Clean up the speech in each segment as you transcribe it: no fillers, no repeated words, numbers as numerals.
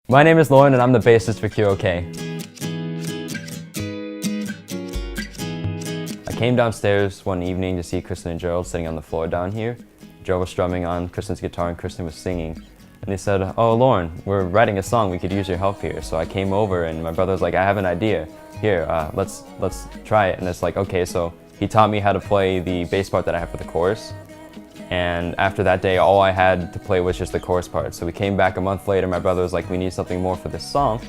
My name is Loren and I'm the bassist for QOK. I came downstairs one evening to see Kristen and Gerald sitting on the floor down here. Gerald was strumming on Kristen's guitar and Kristen was singing. And they said, "Oh, Loren, we're writing a song, we could use your help here." So I came over and my brother was like, "I have an idea. Here, let's try it." And it's like, okay, so he taught me how to play the bass part that I have for the chorus. And after that day, all I had to play was just the chorus part. So we came back a month later, my brother was like, "We need something more for this song."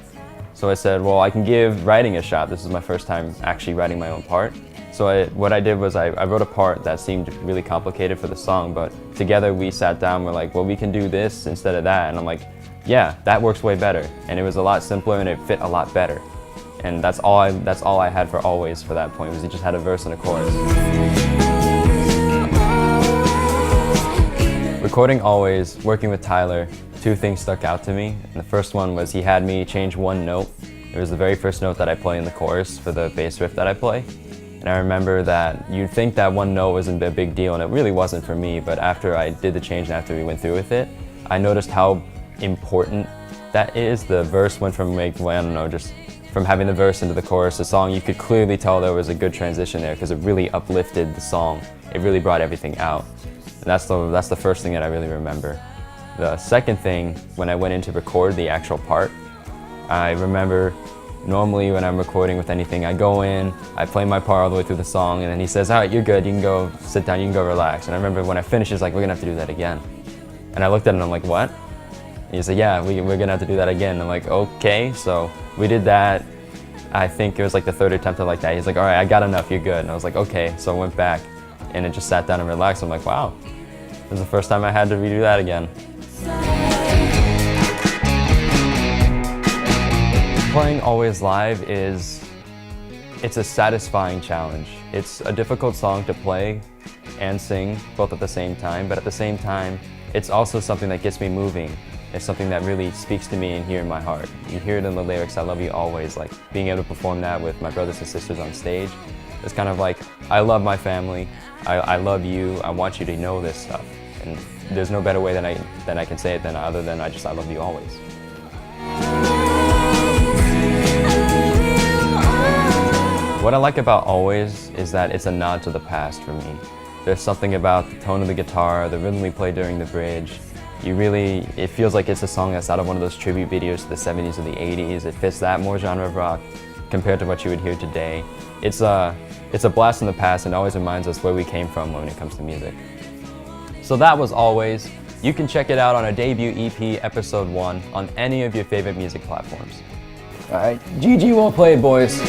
So I said, well, I can give writing a shot. This is my first time actually writing my own part. So what I did was I wrote a part that seemed really complicated for the song, but together we sat down, we're like, well, we can do this instead of that. And I'm like, yeah, that works way better. And it was a lot simpler and it fit a lot better. And that's all I had for Always for that point, was it just had a verse and a chorus. Recording Always, working with Tyler, two things stuck out to me. And the first one was he had me change one note. It was the very first note that I play in the chorus for the bass riff that I play. And I remember that you'd think that one note wasn't a big deal, and it really wasn't for me, but after I did the change and after we went through with it, I noticed how important that is. The verse went from, like, well, I don't know, just from having the verse into the chorus, the song, you could clearly tell there was a good transition there because it really uplifted the song. It really brought everything out. And that's the first thing that I really remember. The second thing, when I went in to record the actual part, I remember normally when I'm recording with anything, I go in, I play my part all the way through the song, and then he says, "All right, you're good, you can go sit down, you can go relax." And I remember when I finished, he's like, "We're gonna have to do that again." And I looked at him and I'm like, "What?" And he said, "Yeah, we're gonna have to do that again." And I'm like, "Okay." So we did that. I think it was like the third attempt like that. He's like, "All right, I got enough, you're good." And I was like, "Okay." So I went back and it just sat down and relaxed. I'm like, wow, this is the first time I had to redo that again. Playing Always live it's a satisfying challenge. It's a difficult song to play and sing both at the same time, but at the same time, it's also something that gets me moving. It's something that really speaks to me and here in my heart. You hear it in the lyrics, "I love you always." Like being able to perform that with my brothers and sisters on stage, it's kind of like, I love my family, I love you, I want you to know this stuff. And there's no better way than I can say it other than I love you always. What I like about Always is that it's a nod to the past for me. There's something about the tone of the guitar, the rhythm we play during the bridge. It feels like it's a song that's out of one of those tribute videos to the 70s or the 80s. It fits that more genre of rock compared to what you would hear today. It's a blast in the past and always reminds us where we came from when it comes to music. So that was Always. You can check it out on our debut EP, Episode 1, on any of your favorite music platforms. All right, GG, well played, boys.